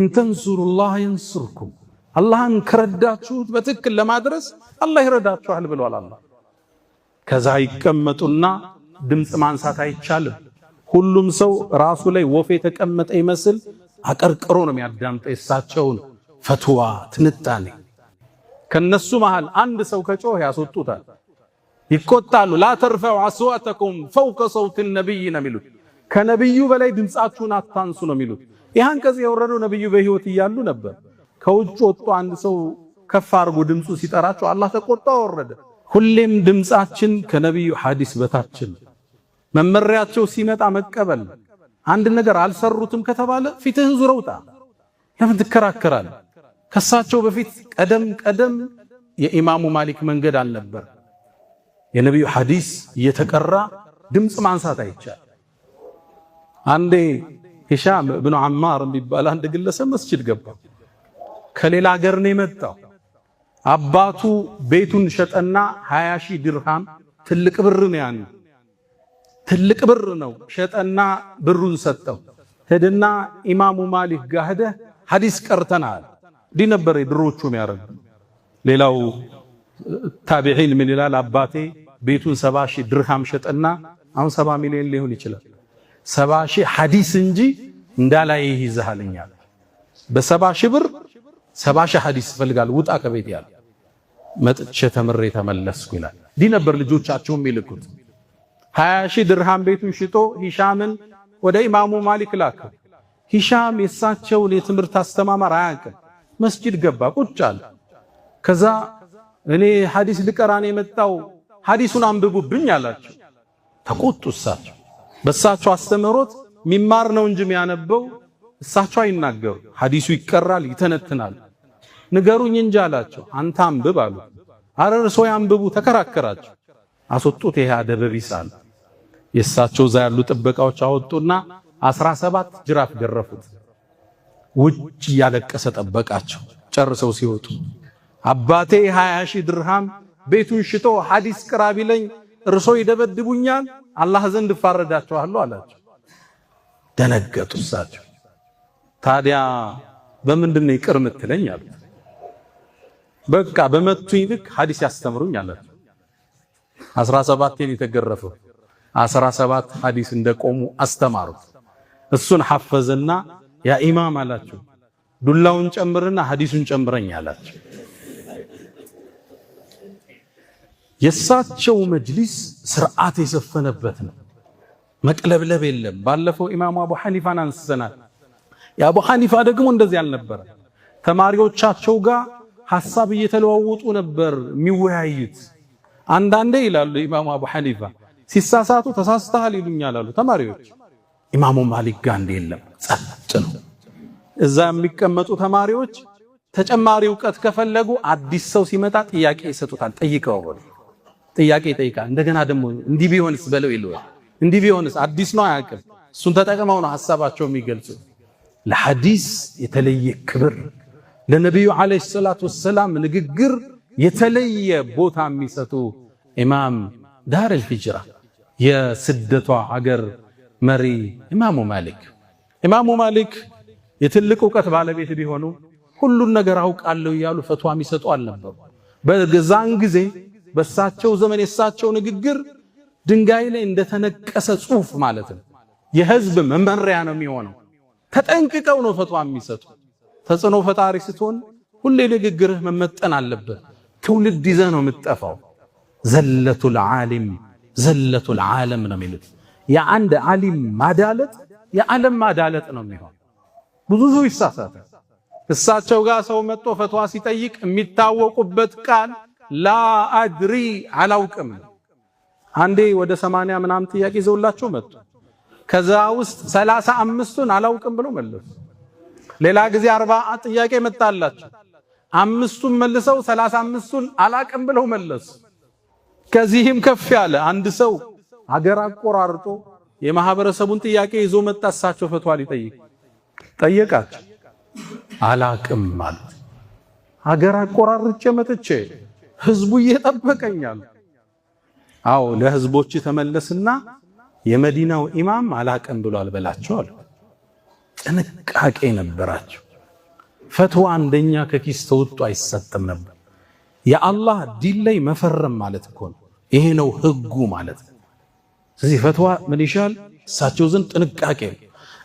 እንተንሱሩላህ የንሱርኩም አላህን ከረዳችሁት በትክክል ለማድረስ አላህ ይረዳችኋል ብሏል አላህ። ከዛ ይቀመጡና ድምጽ ማንሳት አይቻልም። ሁሉም ሰው ራሱ ላይ ወፍ የተቀመጠ ይመስል አቀርቅሮ ነው የሚያዳምጠው የሳቸውን ፈትዋ ትንታኔ። ከነሱ መሃል አንድ ሰው ከጮህ ያስወጡታል፣ ይቆጣሉ። ላ ተርፈዑ አስዋተኩም ፈውቀ ሰውት ነብይ ነው የሚሉት። ከነብዩ በላይ ድምጻችሁን አታንሱ ነው የሚሉት። ይህን ከዚህ የወረደው ነብዩ በህይወት እያሉ ነበር። ከውጭ ወጥቶ አንድ ሰው ከፍ አድርጎ ድምፁ ሲጠራቸው አላህ ተቆጣ ወረደ። ሁሌም ድምጻችን ከነብዩ ሐዲስ በታችን መመሪያቸው ሲመጣ መቀበል። አንድ ነገር አልሰሩትም ከተባለ ፊትህን ዙረውጣ ለምን ትከራከራለህ? ከሳቸው በፊት ቀደም የኢማሙ ማሊክ መንገድ አልነበር። የነብዩ ሐዲስ እየተቀራ ድምጽ ማንሳት አይቻል። አንዴ ሂሻም ኢብኑ አማር የሚባል አንድ ግለሰብ መስጂድ ገባ። ከሌላ ሀገር ነው የመጣው። አባቱ ቤቱን ሸጠና 20,000 ድርሃም ትልቅ ብር ነው ያን ትልቅ ብር ነው ሸጠና ብሩን ሰጠው። ሄደና ኢማሙ ማሊክ ጋር ሄደ ሐዲስ ቀርተናል። ዲ ነበር ድሮቹ የሚያረግ። ሌላው ታቢዒን ምን ይላል? አባቴ ቤቱን 70,000 ድርሃም ሸጠና አሁን 70 ሚሊዮን ሊሆን ይችላል 70,000 ሐዲስ እንጂ እንዳላይ ይዘሃልኛል። በ70,000 ብር 70,000 ሐዲስ ፈልጋል ውጣ ከቤት ያለ መጥቼ ተምሬ ተመለስኩ ይላል። ዲ ነበር ልጆቻቸው የሚልኩት። 20,000 ድርሃም ቤቱን ሽጦ ሂሻምን ወደ ኢማሙ ማሊክ ላከ። ሂሻም የሳቸውን የትምህርት አስተማማር አያውቅም። መስጂድ ገባ ቁጭ አለ። ከዛ እኔ ሐዲስ ልቀራን የመጣው ሐዲሱን አንብቡብኝ አላቸው። ተቆጡ እሳቸው። በሳቸው አስተምሮት ሚማር ነው እንጂ የሚያነበው እሳቸው አይናገሩ። ሐዲሱ ይቀራል ይተነትናል። ንገሩኝ እንጂ አላቸው። አንተ አንብብ አሉ። አረርሶ ያንብቡ ተከራከራቸው። አስወጡት። ይሄ አደብ ቢስ አለ። የእሳቸው እዛ ያሉ ጥበቃዎች አወጡና 17 ጅራፍ ገረፉት። ውጭ እያለቀሰ ጠበቃቸው። ጨርሰው ሲወጡ አባቴ 20,000 ድርሃም ቤቱን ሽጦ ሐዲስ ቅራ ቢለኝ እርሶ ይደበድቡኛል፣ አላህ ዘንድ እፋረዳቸዋለሁ አላቸው። ደነገጡ እሳቸው። ታዲያ በምንድን ነው ይቅር የምትለኝ አሉት። በቃ በመቱኝ ልክ ሐዲስ ያስተምሩኝ አላቸው። 17ን የተገረፈው 17 ሐዲስ እንደቆሙ አስተማሩት። እሱን ሐፈዘና ያ ኢማም አላቸው ዱላውን ጨምርና ሐዲሱን ጨምረኝ አላቸው። የሳቸው መጅሊስ ስርዓት የሰፈነበት ነው። መቅለብለብ የለም። ባለፈው ኢማሙ አቡ ሐኒፋን አንስተናል። የአቡ ሐኒፋ ደግሞ እንደዚህ አልነበረ። ተማሪዎቻቸው ጋር ሐሳብ እየተለዋወጡ ነበር የሚወያዩት። አንዳንዴ ይላሉ ኢማሙ አቡ ሐኒፋ ሲሳሳቱ ተሳስተሃል ይሉኛል አሉ ተማሪዎች። ኢማሙ ማሊክ ጋር እንደ የለም ጸጥ ነው። እዛ የሚቀመጡ ተማሪዎች ተጨማሪ ዕውቀት ከፈለጉ አዲስ ሰው ሲመጣ ጥያቄ ይሰጡታል። ጠይቀው ጥያቄ ይጠይቃል። እንደገና ደግሞ እንዲህ ቢሆንስ በለው ይለዋል። እንዲህ ቢሆንስ አዲስ ነው አያውቅም። እሱን ተጠቅመው ነው ሐሳባቸው የሚገልጹ። ለሐዲስ የተለየ ክብር፣ ለነብዩ አለይሂ ሰላቱ ወሰላም ንግግር የተለየ ቦታ የሚሰጡ ኢማም ዳረል ሂጅራ የስደቷ ሀገር መሪ ኢማሙ ማሊክ። ኢማሙ ማሊክ የትልቅ ዕውቀት ባለቤት ቢሆኑ ሁሉን ነገር አውቃለሁ እያሉ ፈትዋ የሚሰጡ አልነበሩ። በዛን ጊዜ በሳቸው ዘመን የሳቸው ንግግር ድንጋይ ላይ እንደተነቀሰ ጽሑፍ ማለት ነው። የህዝብ መመሪያ ነው የሚሆነው። ተጠንቅቀው ነው ፈትዋ የሚሰጡ። ተጽዕኖ ፈጣሪ ስትሆን ሁሌ ንግግርህ መመጠን አለበት። ትውልድ ይዘህ ነው የምትጠፋው። ዘለቱል ዓሊም ዘለቱል ዓለም ነው የሚሉት። የአንድ ዓሊም ማዳለጥ የዓለም ማዳለጥ ነው የሚሆን። ብዙ ሰው ይሳሳታል። እሳቸው ጋር ሰው መጥቶ ፈትዋ ሲጠይቅ የሚታወቁበት ቃል ላ አድሪ አላውቅም። አንዴ ወደ 80 ምናምን ጥያቄ ይዘውላቸው መጡ። ከዛ ውስጥ 35ቱን አላውቅም ብለው መለሱ። ሌላ ጊዜ 40 ጥያቄ መጣላቸው። 5ቱን መልሰው 35ቱን አላውቅም ብለው መለሱ። ከዚህም ከፍ ያለ አንድ ሰው ሀገር አቆራርጦ የማህበረሰቡን ጥያቄ ይዞ መጣ። እሳቸው ፈትዋ ሊጠይቅ ጠየቃቸው። አላውቅም ማለት ሀገር አቆራርጬ መጥቼ ህዝቡ እየጠበቀኛል። አዎ ለህዝቦች ተመለስና የመዲናው ኢማም አላውቅም ብሏል በላቸው አሉ። ጥንቃቄ ነበራቸው። ፈትዋ አንደኛ ከኪስ ተወጥቶ አይሰጥም ነበር። የአላህ ዲን ላይ መፈረም ማለት እኮ ነው። ይሄ ነው ህጉ ማለት ነው። ስለዚህ ፈትዋ ምን ይሻል? እሳቸው ዘንድ ጥንቃቄ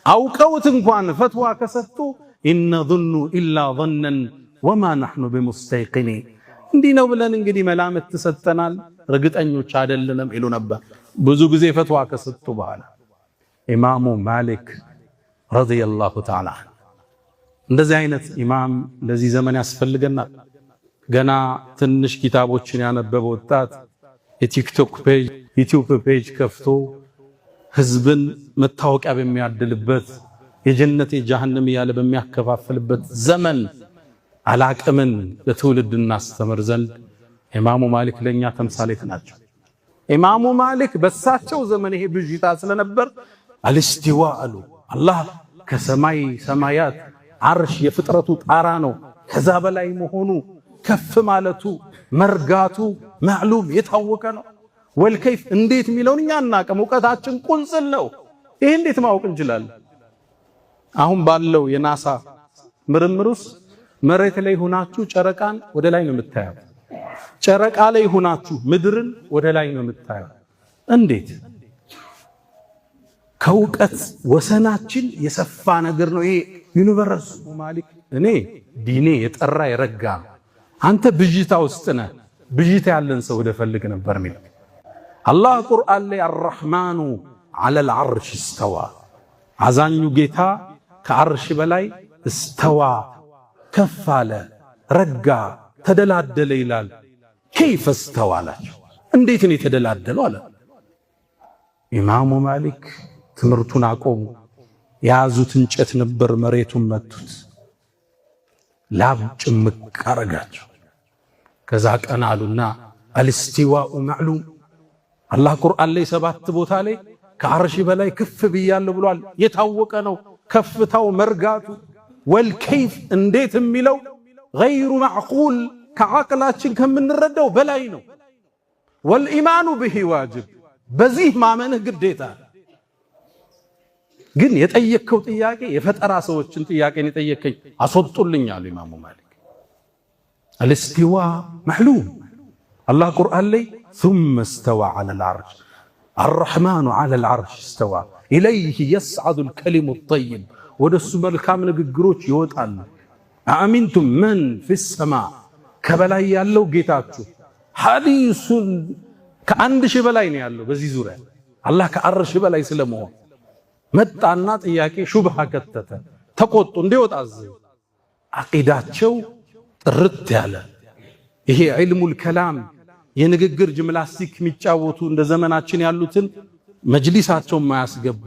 አውቀውት እንኳን ፈትዋ ከሰጡ ኢነ ظኑ ኢላ ظነን ወማ ነሕኑ ቢሙስተይቂኒን እንዲህ ነው ብለን እንግዲህ መላምት ተሰጠናል እርግጠኞች አይደለንም ይሉ ነበር ብዙ ጊዜ ፈትዋ ከሰጡ በኋላ። ኢማሙ ማሊክ ረዲየላሁ ተዓላ እንደዚህ አይነት ኢማም ለዚህ ዘመን ያስፈልገናል። ገና ትንሽ ኪታቦችን ያነበበ ወጣት የቲክቶክ ፔጅ ዩቲዩብ ፔጅ ከፍቶ ህዝብን መታወቂያ በሚያድልበት የጀነት የጀሃነም ያለ በሚያከፋፍልበት ዘመን አላቅምን ለትውልድ እናስተምር ዘንድ ኢማሙ ማሊክ ለኛ ተምሳሌት ናቸው። ኢማሙ ማሊክ በሳቸው ዘመን ይሄ ብዥታ ስለነበር አልስቲዋ አሉ። አላህ ከሰማይ ሰማያት አርሽ የፍጥረቱ ጣራ ነው። ከዛ በላይ መሆኑ ከፍ ማለቱ መርጋቱ ማዕሉም የታወቀ ነው። ወልከይፍ እንዴት የሚለውን እኛ እናቀም ዕውቀታችን ቁንጽል ነው። ይሄ እንዴት ማወቅ እንችላለን? አሁን ባለው የናሳ ምርምሩስ መሬት ላይ ሆናችሁ ጨረቃን ወደ ላይ ነው የምታዩት። ጨረቃ ላይ ሆናችሁ ምድርን ወደ ላይ ነው የምታዩት። እንዴት? ከዕውቀት ወሰናችን የሰፋ ነገር ነው ይሄ ዩኒቨርስ። ማሊክ እኔ ዲኔ የጠራ የረጋ አንተ ብዥታ ውስጥ ነህ። ብዥታ ያለን ሰው ወደፈልግ ነበር ሚል አላህ ቁርአን ላይ አርረሕማኑ ዐለል ዐርሽ እስተዋ፣ አዛኙ ጌታ ከዐርሽ በላይ እስተዋ ከፍ አለ፣ ረጋ፣ ተደላደለ ይላል። ከይፈ እስተዋ አላቸው። እንዴት ነው የተደላደለው አለ። ኢማሙ ማሊክ ትምህርቱን አቆሙ። የያዙት እንጨት ነበር፣ መሬቱን መቱት፣ ላብ ጭምቅ አረጋቸው። ከዛ ቀና አሉና አልስቲዋኡ ማዕሉም፣ አላህ ቁርአን ላይ 7 ቦታ ላይ ከዐርሽ በላይ ከፍ ብያለሁ ብሏል። የታወቀ ነው ከፍታው መርጋቱ። ወልከይፍ እንዴት የሚለው ገይሩ ማዕቁል ከዓቅላችን ከምንረዳው በላይ ነው። ወልኢማኑ ብሂ ዋጅብ፣ በዚህ ማመንህ ግዴታ። ግን የጠየከው ጥያቄ የፈጠራ ሰዎችን ጥያቄን የጠየከኝ አስወጡልኝ አሉ ኢማሙ ማሊክ። አልስቲዋ ማዕሉም፣ አላህ ቁርአን ላይ ثم استوى على العرش الرحمن على العرش استوى إليه يصعد الكلم الطيب ወደሱ መልካም ንግግሮች ይወጣሉ። አሚንቱም መን ፊ السماء ከበላይ ያለው ጌታችሁ ሐዲሱን ከአንድ ሺህ በላይ ነው ያለው በዚህ ዙሪያ አላህ ከዐርሽ በላይ ስለመሆን መጣና ጥያቄ ሹብሃ ከተተ፣ ተቆጡ፣ እንዲወጣ አዘዙ። አቂዳቸው ጥርት ያለ ይሄ ዒልሙል ከላም የንግግር ጂምናስቲክ የሚጫወቱ እንደ ዘመናችን ያሉትን መጅሊሳቸው ማያስገቡ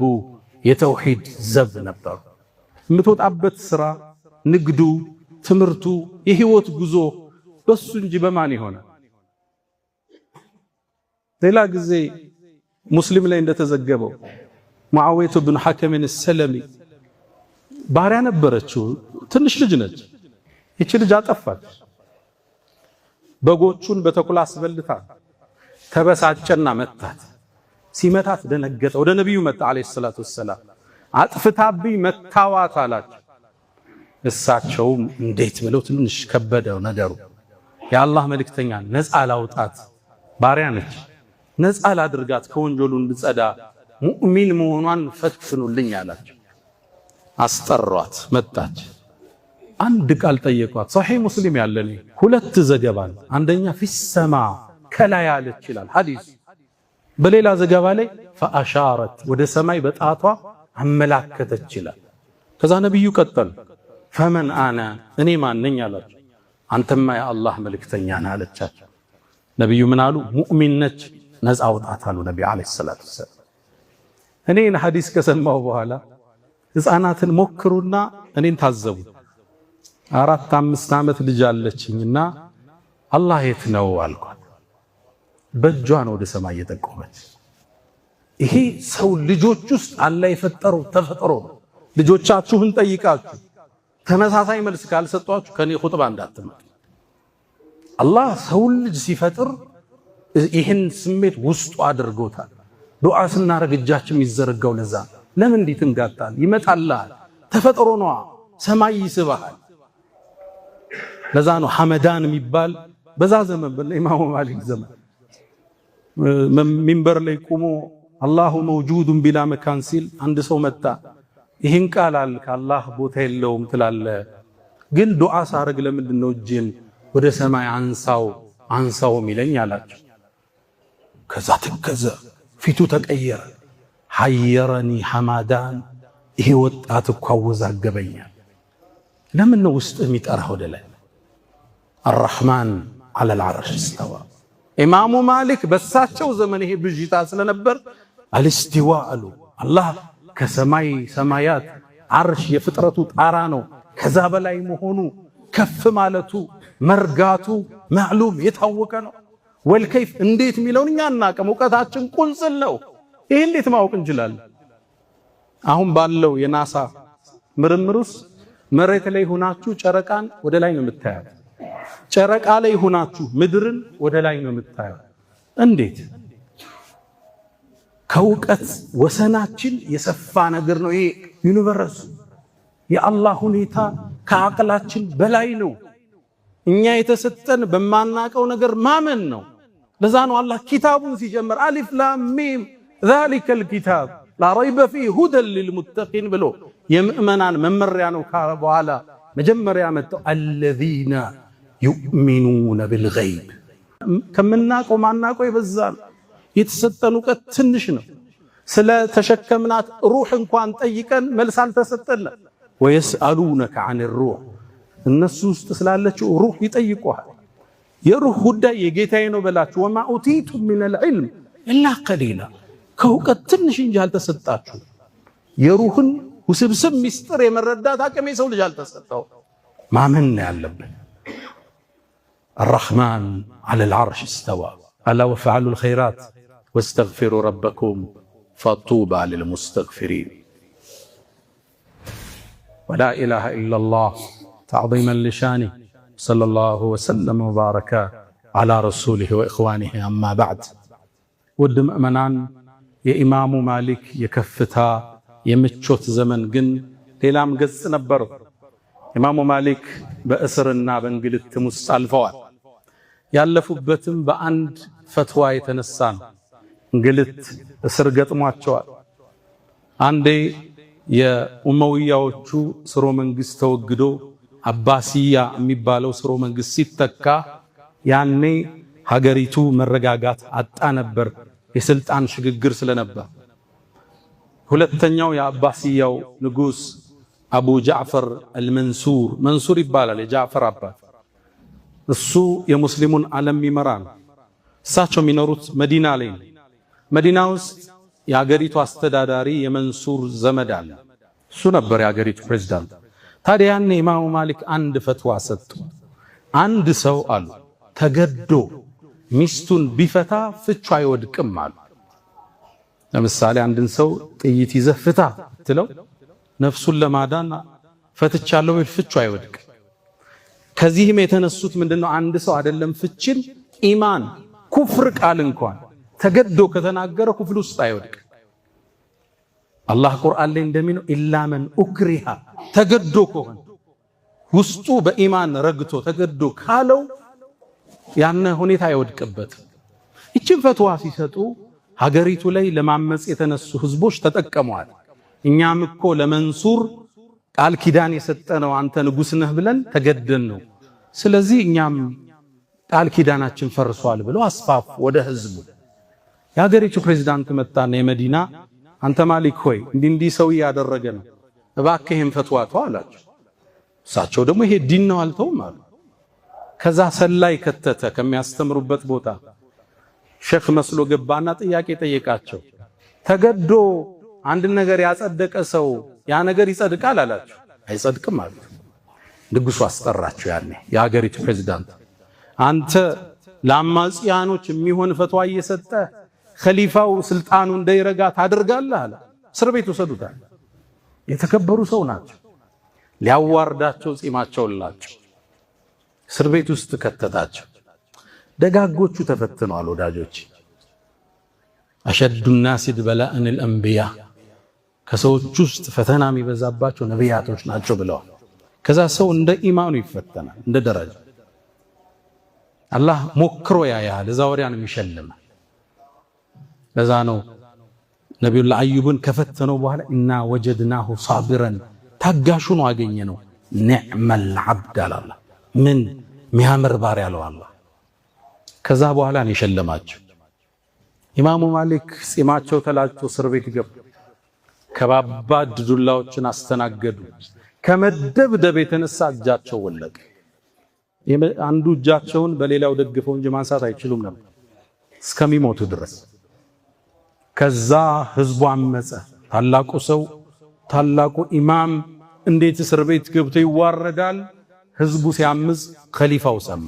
የተውሂድ ዘብ ነበሩ። የምትወጣበት ስራ፣ ንግዱ፣ ትምህርቱ፣ የህይወት ጉዞ በሱ እንጂ በማን ይሆናል? ሌላ ጊዜ ሙስሊም ላይ እንደተዘገበው ሙዓዊያ ብን ሐከም ሰለሚ ባሪያ ነበረችው፣ ትንሽ ልጅ ነች። ይቺ ልጅ አጠፋች። በጎቹን በተኩላ አስበልታ ተበሳጨና መታት። ሲመታት ደነገጠ። ወደ ነብዩ መጣ አለይሂ ሰላቱ ወሰላም። አጥፍታብኝ መታዋት አላቸው። እሳቸውም እንዴት ብለው ትንሽ ከበደው ነገሩ። የአላህ መልእክተኛ ነፃ ላውጣት፣ ባሪያ ነች፣ ነፃ ላድርጋት፣ ከወንጀሉ እንድጸዳ ሙእሚን መሆኗን ፈትኑልኝ አላቸው። አስጠሯት፣ መጣች። አንድ ቃል ጠየቋት። ሶሒህ ሙስሊም ያለኝ 2 ዘገባ ነው። አንደኛ ፊሰማ ከላይ አለች ይላል ሐዲስ። በሌላ ዘገባ ላይ ፈአሻረት ወደ ሰማይ በጣቷ አመላከተች ይላል። ከዛ ነብዩ ቀጠሉ። ፈመን አና እኔ ማን ነኝ አላቸው። አንተማ የአላህ መልእክተኛ ነህ አለቻቸው። ነብዩ ምን አሉ? ሙእሚን ነች፣ ነፃ አውጣት አሉ ነብዩ አለይሂ ሰላቱ ወሰላም። እኔን ሐዲስ ከሰማው በኋላ ህፃናትን ሞክሩና እኔን ታዘቡ። 4-5 ዓመት ልጅ አለችኝና አላህ የት ነው አልኳት። በእጇ ነው ወደ ሰማይ እየጠቆመች። ይሄ ሰው ልጆች ውስጥ አላህ የፈጠረው ተፈጥሮ ነው። ልጆቻችሁን ጠይቃችሁ ተመሳሳይ መልስ ካልሰጧችሁ ከኔ ኹጥባ እንዳትመጡ። አላህ ሰው ልጅ ሲፈጥር ይህን ስሜት ውስጡ አድርጎታል። ዱዓ ስናረግ እጃችን ይዘረጋው ለዛ። ለምን እንዴት እንጋጣል? ይመጣልሃል። ተፈጥሮ ነው። ሰማይ ይስባሃል። ለዛ ነው ሐመዳን የሚባል በዛ ዘመን በኢማሙ ማሊክ ዘመን ሚንበር ላይ ቆሞ አላሁ መውጁዱን ቢላ መካን ሲል አንድ ሰው መጣ። ይህን ቃል አልክ አላህ ቦታ የለውም ትላለህ፣ ግን ዱዓ ሳረግ ለምንድን ነው እጄን ወደ ሰማይ አንሳው ሚለኝ አላቸው። ከዛ ተከዘ፣ ፊቱ ተቀየረ። ሐየረኒ ሐማዳን፣ ይሄ ወጣት እኮ አወዛገበኛል። ለምን ነው ውስጥ የሚጠራህ ወደ ላይ? አርረሕማን ዐለል ዐርሽ እስተዋ። ኢማሙ ማሊክ በሳቸው ዘመን ይሄ ብዥታ ስለነበር አልስቲዋ አሉ። አላህ ከሰማይ ሰማያት አርሽ የፍጥረቱ ጣራ ነው። ከዛ በላይ መሆኑ ከፍ ማለቱ መርጋቱ ማዕሉም የታወቀ ነው። ወልከይፍ እንዴት የሚለውን እኛ እናቀም፣ እውቀታችን ቁንጽል ነው። ይህ እንዴት ማወቅ እንችላለን? አሁን ባለው የናሳ ምርምሩስ መሬት ላይ ሆናችሁ ጨረቃን ወደ ላይ ነው የምታዩት፣ ጨረቃ ላይ ሆናችሁ ምድርን ወደ ላይ ነው የምታዩት። እንዴት? ከእውቀት ወሰናችን የሰፋ ነገር ነው ይሄ ዩኒቨርስ። የአላህ ሁኔታ ከአቅላችን በላይ ነው። እኛ የተሰጠን በማናቀው ነገር ማመን ነው። ለዛ ነው አላህ ኪታቡን ሲጀምር አሊፍ ላም ሚም ዛሊከል ኪታብ ላ ረይበ ፊህ ሁደን ሊልሙተቂን ብሎ የምእመናን መመሪያ ነው ካለ በኋላ መጀመሪያ መጣው አለዚነ ዩእሚኑነ ቢልገይብ። ከምናቀው ማናቀው ይበዛል። የተሰጠን እውቀት ትንሽ ነው። ስለ ተሸከምናት ሩህ እንኳን ጠይቀን መልስ አልተሰጠንም። ወየስአሉነከ ዐን ሩህ፣ እነሱ ውስጥ ስላለችው ሩህ ይጠይቁሃል። የሩህ ጉዳይ የጌታዬ ነው በላችሁ። ወማ ኡቲቱም ሚነል ዒልም ኢላ ቀሊላ፣ ከእውቀት ትንሽ እንጂ አልተሰጣችሁ። የሩህን ውስብስብ ሚስጥር የመረዳት አቅም የሰው ልጅ አልተሰጠው። ማመን ነው ያለብን። አርረሕማን ዐለል ዐርሽ እስተዋ አላ ወፈዐሉል ኸይራት ወስተግፊሩ ረበኩም ፈጡባ ሊልሙስተግፊሪን። ወላ ኢላሃ ኢለላህ ተዕዚመን ሊሻኒህ ሰለላሁ ወሰለም ወባረከ ዐላ ረሱሊህ ወኢኽዋኒህ። አማ በዕድ፣ ውድ ምእመናን፣ የኢማሙ ማሊክ የከፍታ የምቾት ዘመን ግን ሌላም ገጽ ነበረው። ኢማሙ ማሊክ በእስርና በእንግልትም ውስጥ አልፈዋል። ያለፉበትም በአንድ ፈትዋ የተነሳ ነው። እንግልት እስር ገጥሟቸዋል። አንዴ የኡመውያዎቹ ስሮ መንግስት ተወግዶ አባሲያ የሚባለው ስሮ መንግስት ሲተካ ያኔ ሀገሪቱ መረጋጋት አጣ ነበር፣ የስልጣን ሽግግር ስለነበር። ሁለተኛው የአባሲያው ንጉስ አቡ ጃዕፈር አልመንሱር፣ መንሱር ይባላል የጃዕፈር አባት፣ እሱ የሙስሊሙን ዓለም ይመራል። እሳቸው የሚኖሩት መዲና ላይ ነው። መዲና ውስጥ የሀገሪቱ አስተዳዳሪ የመንሱር ዘመድ አለ። እሱ ነበር የሀገሪቱ ፕሬዝዳንት። ታዲያ ያኔ ኢማሙ ማሊክ አንድ ፈትዋ ሰጡ። አንድ ሰው አሉ ተገዶ ሚስቱን ቢፈታ ፍቹ አይወድቅም አሉ። ለምሳሌ አንድን ሰው ጥይት ይዘህ ፍታ ብትለው ነፍሱን ለማዳን ፈትቻለሁ ቢል ፍቹ አይወድቅም። ከዚህም የተነሱት ምንድነው? አንድ ሰው አይደለም ፍችን ኢማን ኩፍር ቃል እንኳን ተገዶ ከተናገረ ኩፍር ውስጥ አይወድቅም። አላህ ቁርአን ላይ እንደሚለው ኢላ መን ኡክሪሃ፣ ተገዶ ከሆነ ውስጡ በኢማን ረግቶ ተገዶ ካለው ያነ ሁኔታ አይወድቅበትም። ይችን ፈትዋ ሲሰጡ ሀገሪቱ ላይ ለማመጽ የተነሱ ህዝቦች ተጠቀመዋል። እኛም እኮ ለመንሱር ቃል ኪዳን የሰጠነው አንተ ንጉስ ነህ ብለን ተገደን ነው፣ ስለዚህ እኛም ቃል ኪዳናችን ፈርሷል ብለው አስፋፉ ወደ ህዝቡ። የሀገሪቱ ፕሬዝዳንት መጣና የመዲና አንተ ማሊክ ሆይ እንዲህ ሰው ያደረገ ነው፣ እባክህም ፈትዋ ተው አላቸው። እሳቸው ደግሞ ይሄ ዲን ነው አልተውም አሉ። ከዛ ሰላይ ከተተ ከሚያስተምሩበት ቦታ ሼክ መስሎ ገባና ጥያቄ ጠየቃቸው። ተገዶ አንድ ነገር ያጸደቀ ሰው ያ ነገር ይጸድቃል አላቸው። አይጸድቅም አሉ። ንጉሱ አስጠራቸው። ያኔ የሀገሪቱ ፕሬዝዳንት አንተ ለአማጽያኖች የሚሆን ፈትዋ እየሰጠ ኸሊፋው ስልጣኑ እንዳይረጋ ታደርጋለህ አለ። እስር ቤት ወሰዱታል። የተከበሩ ሰው ናቸው። ሊያዋርዳቸው ጺማቸውን ላቸው እስር ቤት ውስጥ ከተታቸው። ደጋጎቹ ተፈትነዋል ወዳጆች። አሸዱ الناس بلاء الانبياء፣ ከሰዎች ውስጥ ፈተና የሚበዛባቸው ነቢያቶች ናቸው ብለዋል። ከዛ ሰው እንደ ኢማኑ ይፈተናል። እንደ ደረጃ አላህ ሞክሮ ያያል። እዛ ወዲያ ነው የሚሸልመው። ለዛ ነው ነብዩላህ አዩብን ከፈተነው በኋላ እና ወጀድናሁ ሳቢረን ታጋሹ ነው አገኘነው። ኒዕመል ዐብድ አላህ ምን ሚያምር ባሪያ አለው አላህ። ከዛ በኋላ ነው የሸለማቸው። ኢማሙ ማሊክ ጺማቸው ተላጭቶ እስር ቤት ገቡ። ከባባድ ዱላዎችን አስተናገዱ። ከመደብደብ የተነሳ እጃቸው ወለቀ። አንዱ እጃቸውን በሌላው ደግፈው እንጂ ማንሳት አይችሉም ነበር እስከሚሞቱ ድረስ። ከዛ ህዝቡ አመፀ። ታላቁ ሰው ታላቁ ኢማም እንዴት እስር ቤት ገብቶ ይዋረዳል? ህዝቡ ሲያምፅ ኸሊፋው ሰማ፣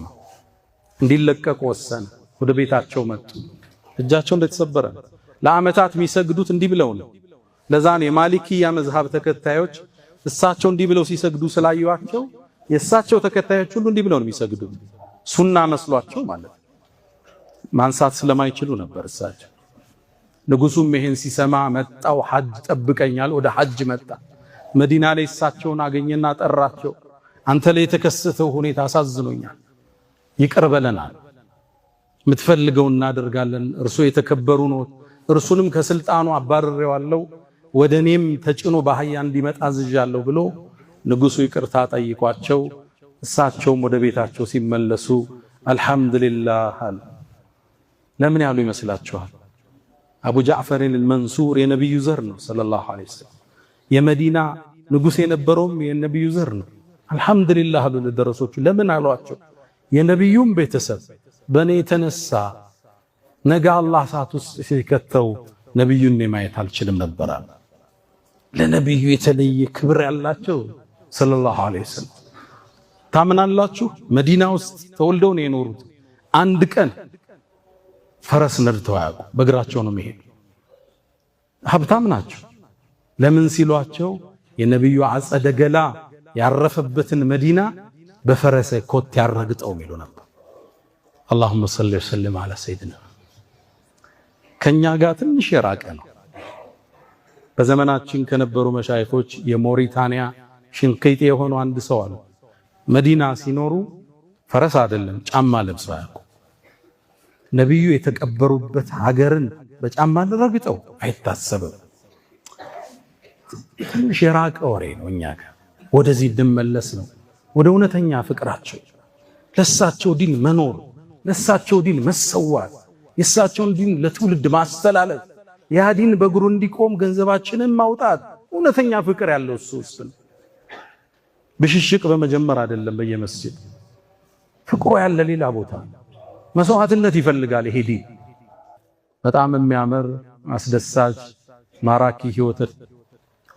እንዲለቀቁ ወሰነ። ወደ ቤታቸው መጡ። እጃቸው እንደተሰበረ ለዓመታት የሚሰግዱት እንዲህ ብለው ነው። ለዛ ነው የማሊኪያ መዝሃብ ተከታዮች እሳቸው እንዲህ ብለው ሲሰግዱ ስላዩዋቸው የእሳቸው ተከታዮች ሁሉ እንዲህ ብለው ነው የሚሰግዱ። ሱና መስሏቸው ማለት ማንሳት ስለማይችሉ ነበር እሳቸው። ንጉሱም ይሄን ሲሰማ መጣው ሐጅ ጠብቀኛል። ወደ ሐጅ መጣ። መዲና ላይ እሳቸውን አገኘና ጠራቸው። አንተ ላይ የተከሰተው ሁኔታ አሳዝኖኛል፣ ይቅር በለናል፣ የምትፈልገው እናደርጋለን። እርሱ የተከበሩ ነው። እርሱንም ከስልጣኑ አባርሬዋለሁ፣ ወደኔም ተጭኖ በአህያ እንዲመጣ አዝዣለሁ ብሎ ንጉሱ ይቅርታ ጠይቋቸው እሳቸውም ወደ ቤታቸው ሲመለሱ አልሐምዱሊላህ አሉ። ለምን ያሉ ይመስላችኋል? አቡ ጃዕፈር አልመንሱር የነብዩ ዘር ነው ሰለላሁ ዐለይሂ ወሰለም። የመዲና ንጉስ የነበረውም የነብዩ ዘር ነው። አልሐምዱሊላህ አሉ ለደረሶቹ። ለምን አሏቸው? የነብዩም ቤተሰብ በኔ የተነሳ ነገ አላህ ሰዓት ውስጥ ሲከተው ነብዩን ማየት አልችልም ነበር። ለነብዩ የተለየ ክብር ያላቸው ሰለላሁ ዐለይሂ ወሰለም። ታምናላችሁ? መዲና ውስጥ ተወልደው ነው የኖሩት። አንድ ቀን ፈረስ ነድተው አያውቁ፣ በእግራቸው ነው የሚሄዱ። ሀብታም ናቸው። ለምን ሲሏቸው የነብዩ አጸደ ገላ ያረፈበትን መዲና በፈረሰ ኮት ያረግጠው የሚሉ ነበር። اللهم صل وسلم على سيدنا። ከኛ ጋር ትንሽ የራቀ ነው። በዘመናችን ከነበሩ መሻይኾች የሞሪታንያ ሽንቅይጤ የሆኑ አንድ ሰው አሉ። መዲና ሲኖሩ ፈረስ አይደለም ጫማ ለብሰው አያውቁ። ነብዩ የተቀበሩበት ሀገርን በጫማ ረግጠው አይታሰብም። ትንሽ የራቀ ወሬ ነው። እኛ ጋር ወደዚህ እንመለስ ነው፣ ወደ እውነተኛ ፍቅራቸው፣ ለሳቸው ዲን መኖር፣ ለሳቸው ዲን መሰዋት፣ የሳቸውን ዲን ለትውልድ ማስተላለፍ፣ ያ ዲን በእግሩ እንዲቆም ገንዘባችንን ማውጣት። እውነተኛ ፍቅር ያለው እሱ ውስጥ ነው። ብሽሽቅ በመጀመር አይደለም። በየመስጂድ ፍቅሩ ያለ ሌላ ቦታ መስዋዕትነት ይፈልጋል። ይሄ ዲን በጣም የሚያምር አስደሳች ማራኪ ህይወት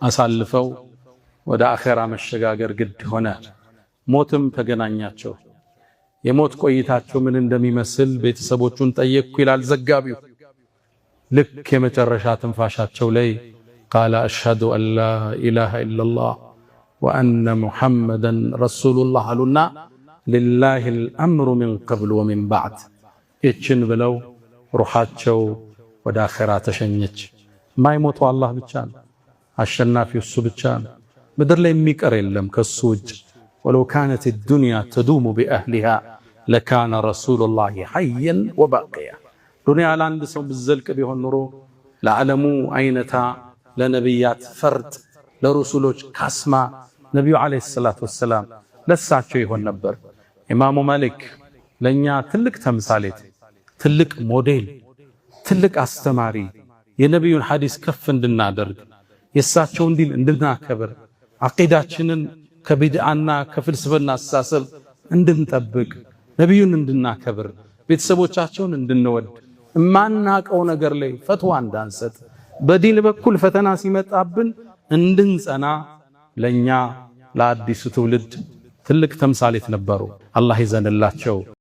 አሳልፈው ወደ አኼራ መሸጋገር ግድ ሆነ። ሞትም ተገናኛቸው። የሞት ቆይታቸው ምን እንደሚመስል ቤተሰቦቹን ጠየቅኩ ይላል ዘጋቢው። ልክ የመጨረሻ ትንፋሻቸው ላይ ቃለ አሽሀዱ አን ላ ኢላሃ ኢለላህ ወአነ ሙሐመደን ረሱሉላህ አሉና ሊላሂል አምሩ ሚን ቀብል ወሚን ባዕድ ይችን ብለው ሩሃቸው ወደ አኼራ ተሸኘች። ማይሞተው አላህ ብቻ ነው። አሸናፊው እሱ ብቻ ነው። ምድር ላይ የሚቀር የለም ከሱ ውጭ። ወለው ካነት ዱንያ ተዱሙ ቢአህሊሃ ለካነ ረሱሉላሂ ሐየን ወባቂያ። ዱንያ ለአንድ ሰው ብዘልቅ ቢሆን ኑሮ ለዓለሙ አይነታ፣ ለነቢያት ፈርጥ፣ ለሩሱሎች ካስማ ነቢዩ ዓለይሂ ሰላቱ ወሰላም ለሳቸው ይሆን ነበር። ኢማሙ ማሊክ ለእኛ ትልቅ ተምሳሌት፣ ትልቅ ሞዴል፣ ትልቅ አስተማሪ፣ የነቢዩን ሐዲስ ከፍ እንድናደርግ፣ የሳቸውን ዲን እንድናከብር፣ አቂዳችንን ከቢድዓና ከፍልስፍና አስተሳሰብ እንድንጠብቅ፣ ነቢዩን እንድናከብር፣ ቤተሰቦቻቸውን እንድንወድ፣ እማናቀው ነገር ላይ ፈትዋ እንዳንሰጥ፣ በዲን በኩል ፈተና ሲመጣብን እንድንጸና ለኛ ለአዲሱ ትውልድ ትልቅ ተምሳሌት ነበሩ። አላህ ይዘንላቸው።